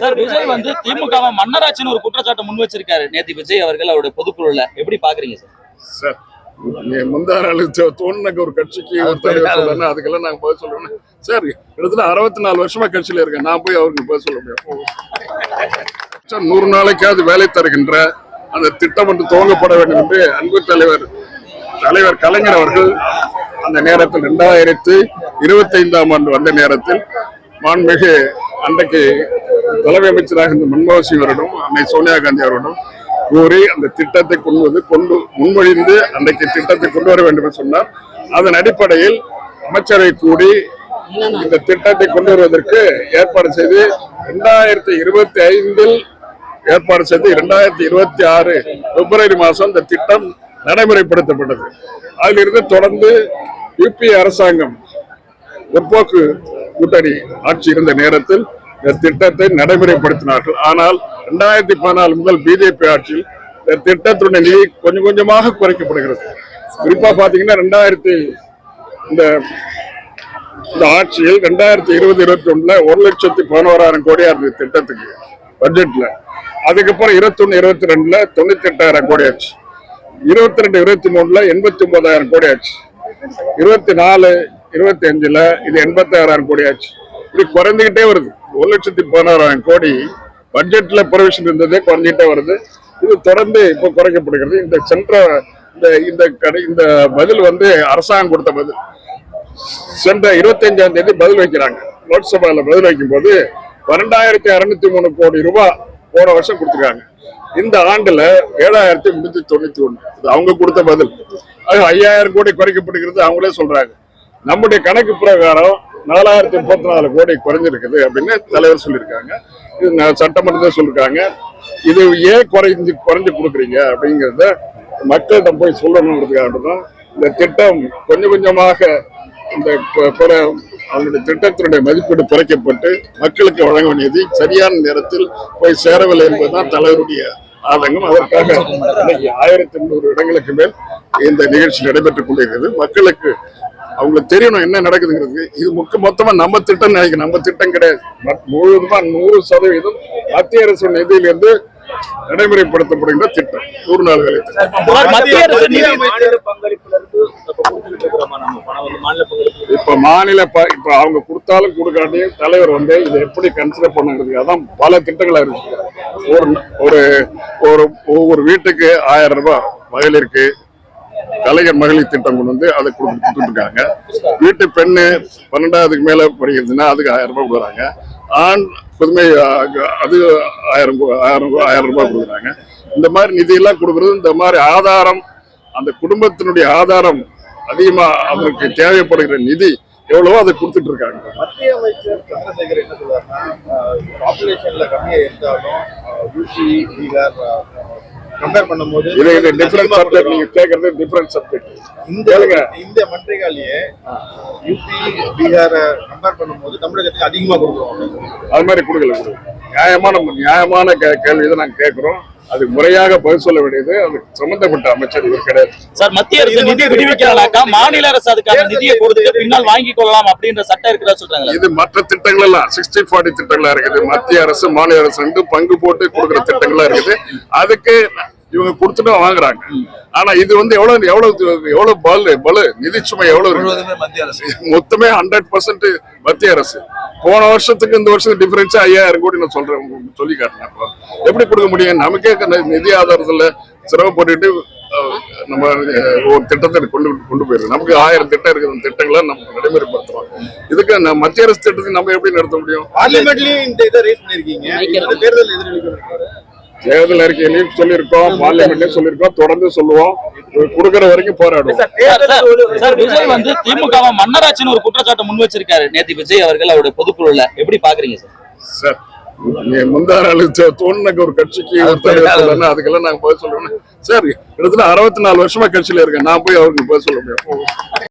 Sir Vijay வந்து திமுக மன்னராட்சின்னு ஒரு குற்றச்சாட்டை முன் வச்சிருக்காரு நேத்து விஜய் அவர்கள் அவருடைய பொதுக்குழுல எப்படி பாக்குறீங்க சார்? முந்தா நாள் தோணுனக்கு ஒரு கட்சிக்கு ஒரு தலைவர் சொல்றேன்னா அதுக்கெல்லாம் நாங்க பதில் சொல்லணும் சார். இடத்துல 64 வருஷமா கட்சியில இருக்கேன், நான் போய் அவருக்கு பதில் சொல்ல முடியும். 100 நாளைக்காவது வேலை தருகின்ற அந்த திட்டம் வந்து துவங்கப்பட வேண்டும் என்று அன்பு தலைவர் கலைஞர் அவர்கள் அந்த நேரத்தில் 2025ஆம் ஆண்டு வந்த நேரத்தில் மாண்புமிகு அன்றைக்கு தலைமை அமைச்சராக இருந்த மன்மோகன் சிங் அவரிடம் அன்னை சோனியா காந்தி அவரிடம் கூறி அந்த திட்டத்தை கொண்டு முன்மொழிந்து அன்றைக்கு திட்டத்தை கொண்டு வர வேண்டும் என்று சொன்னார். அதன் அடிப்படையில் அமைச்சரை கூடி இந்த திட்டத்தை கொண்டு வருவதற்கு ஏற்பாடு செய்து 2025 ஏற்பாடு செய்து 2026 பிப்ரவரி மாதம் இந்த திட்டம் நடைமுறைப்படுத்தப்பட்டது. அதிலிருந்து தொடர்ந்து யுபி அரசாங்கம் முற்போக்கு கூட்டணி ஆட்சி இருந்த நேரத்தில் இந்த திட்டத்தை நடைமுறைப்படுத்தினார்கள். ஆனால் 2014 முதல் பிஜேபி ஆட்சியில் இந்த திட்டத்தினுடைய நிதி கொஞ்சம் கொஞ்சமாக குறைக்கப்படுகிறது. குறிப்பா பாத்தீங்கன்னா இந்த ஆட்சியில் 2020-21 1,11,000 கோடியா இருந்தது திட்டத்துக்கு பட்ஜெட்ல. அதுக்கப்புறம் 21-22 98,000 கோடி ஆச்சு. 22-23 89,000 கோடி ஆச்சு. 24-25 இது 86,000 கோடி ஆச்சு. இப்படி குறைந்துகிட்டே வருது. 1,16,000 கோடி பட்ஜெட்ல ப்ரொவிஷன் இருந்ததே குறைஞ்சிட்டே வருது. இது தொடர்ந்து இப்போ குறைக்கப்படுகிறது. இந்த பதில் வந்து அரசாங்கம் கொடுத்த பதில். சென்ற 25ஆம் தேதி பதில் வைக்கிறாங்க. லோக்சபால பதில் வைக்கும் போது 12,603 கோடி ரூபாய் போன வருஷம் கொடுத்துருக்காங்க. இந்த ஆண்டுல 7,391 அவங்க கொடுத்த பதில். 5,000 கோடி குறைக்கப்படுகிறது அவங்களே சொல்றாங்க. நம்முடைய கணக்கு பிரகாரம் 4,034 கோடி குறைஞ்சிருக்குது அப்படின்னு தலைவர் சொல்லியிருக்காங்க. இது சட்டமன்றத்தில் சொல்லியிருக்காங்க. இது ஏன் குறைஞ்சு கொடுக்குறீங்க அப்படிங்கிறத மக்களிடம் போய் சொல்லணுங்கிறதுக்காக தான் இந்த திட்டம் கொஞ்சம் கொஞ்சமாக இந்த அவங்களுடைய திட்டத்தினுடைய மதிப்பீடு குறைக்கப்பட்டு மக்களுக்கு வழங்க வேண்டியது சரியான நேரத்தில் போய் சேரவில்லை என்பதுதான் தலைவருடைய ஆதங்கம். அதற்காக இன்னைக்கு 1,800 இடங்களுக்கு மேல் இந்த நிகழ்ச்சி நடைபெற்றுக் கொண்டிருக்கிறது. மக்களுக்கு அவங்களுக்கு தெரியணும் என்ன நடக்குதுங்கிறது. இது மொத்தமா நம்ம திட்டம் நினைக்கணும். நம்ம திட்டம் கிடையாது. முழுவதுமா 100% மத்திய அரசு நிதியிலிருந்து நடைமுறைப்படுத்தப்படுகின்ற திட்டம் 100 நாள் வேலை. இப்ப அவங்க கொடுத்தாலும் கொடுக்காட்டியும் தலைவர் வந்து இதை எப்படி கன்சிடர் பண்ணுங்கிறது அதான் பல திட்டங்களா இருக்கு. ஒவ்வொரு வீட்டுக்கு 1000 ரூபாய் மகளிருக்கு கலைஞர் மகளிர் திட்டம் கொண்டு வந்து அதை கொடுத்துருக்காங்க. வீட்டு பெண்ணு 12ஆவதுக்கு மேல படிக்கிறதுன்னா அதுக்கு 1000 ரூபாய் கொடுக்குறாங்க. ஆண் புதுமை அது 1000 ரூபாய் கொடுக்குறாங்க. இந்த மாதிரி நிதியெல்லாம் கொடுக்கறது. இந்த மாதிரி ஆதாரம் அந்த குடும்பத்தினுடைய ஆதாரம் அதிகமா அவருக்கு தேவைப்படுகிற நிதி எவ்வளவோ அதை கொடுத்துட்டு இருக்காங்க. மத்திய அமைச்சர் சந்திரசேகர் என்ன சொல்றாருன்னா பாப்புலேஷன்ல கம்மியா இருந்தாலும் யூபி பீகார் கம்பேர் பண்ணும்போது டிஃபரண்ட் சப்ஜெக்ட் நீங்க கேக்குறது டிஃபரண்ட் சப்ஜெக்ட். இந்த மன்றிகாலியே யூபி பீகார கம்பேர் பண்ணும்போது தமிழகத்துக்கு அதிகமா கொடுக்குறோம். அது மாதிரி கொடுக்கல. நியாயமான கேள்வி நாங்க கேட்கிறோம். அது முறையாக பதில் சொல்ல வேண்டியது அது சம்பந்தப்பட்ட அமைச்சர் இவர் கிடையாது. சார் மத்திய அரசு நிதி விடுவிக்கலாம்க்கா மாநில அரசு அதுக்கான நிதியை கொடுத்து பின்னால் வாங்கிக் கொள்ளலாம் அப்படின்ற சட்டம் இருக்கிறதா சொல்றாங்க. இது மற்ற திட்டங்கள் எல்லாம் 60-40 திட்டங்களா இருக்குது. மத்திய அரசு மாநில அரசு பங்கு போட்டு கொடுக்குற திட்டங்களா இருக்குது. அதுக்கு இவங்க கொடுத்துட்டு வாங்குறாங்க. ஆனா இது வந்து எவ்வளவு பலு நிதி சுமை எவ்வளவு மொத்தமே 100% மத்திய அரசு. போன வருஷத்துக்கு இந்த வருஷத்துக்கு டிஃபரன்ஸ் 5,000 கோடி நான் சொல்றேன் சொல்லி காட்டினேன். எப்படி கொடுக்க முடியும்? நமக்கே நிதி ஆதாரத்துல சிரமப்பட்டுட்டு நம்ம ஒரு திட்டத்தை கொண்டு போயிருக்கு. நமக்கு 1000 திட்டம் இருக்குது. அந்த திட்டங்களை நம்ம நடைமுறைப்படுத்துறோம். இதுக்கு மத்திய அரசு திட்டத்தை நம்ம எப்படி நடத்த முடியும்? தேர்தல் அறிக்கையிலையும் சொல்லியிருக்கோம், பார்லிமெண்ட்லயும் சொல்லியிருக்கோம், தொடர்ந்து சொல்லுவோம், கொடுக்கற வரைக்கும் போராடுவோம். விஜய் வந்து திமுக மன்னராட்சின்னு ஒரு குற்றச்சாட்டை முன் வச்சிருக்காரு நேத்து விஜய் அவர்கள் அவருடைய பொதுக்குழுல எப்படி பாக்குறீங்க சார்? முந்தா நாள் தோணுனக்கு ஒரு கட்சிக்கு ஒரு தலைவர் சொல்றேன்னா அதுக்கெல்லாம் நாங்க பதில் சொல்லணும் சார். இடத்துல 64 வருஷமா கட்சியில இருக்கேன், நான் போய் அவருக்கு பதில் சொல்ல முடியும்.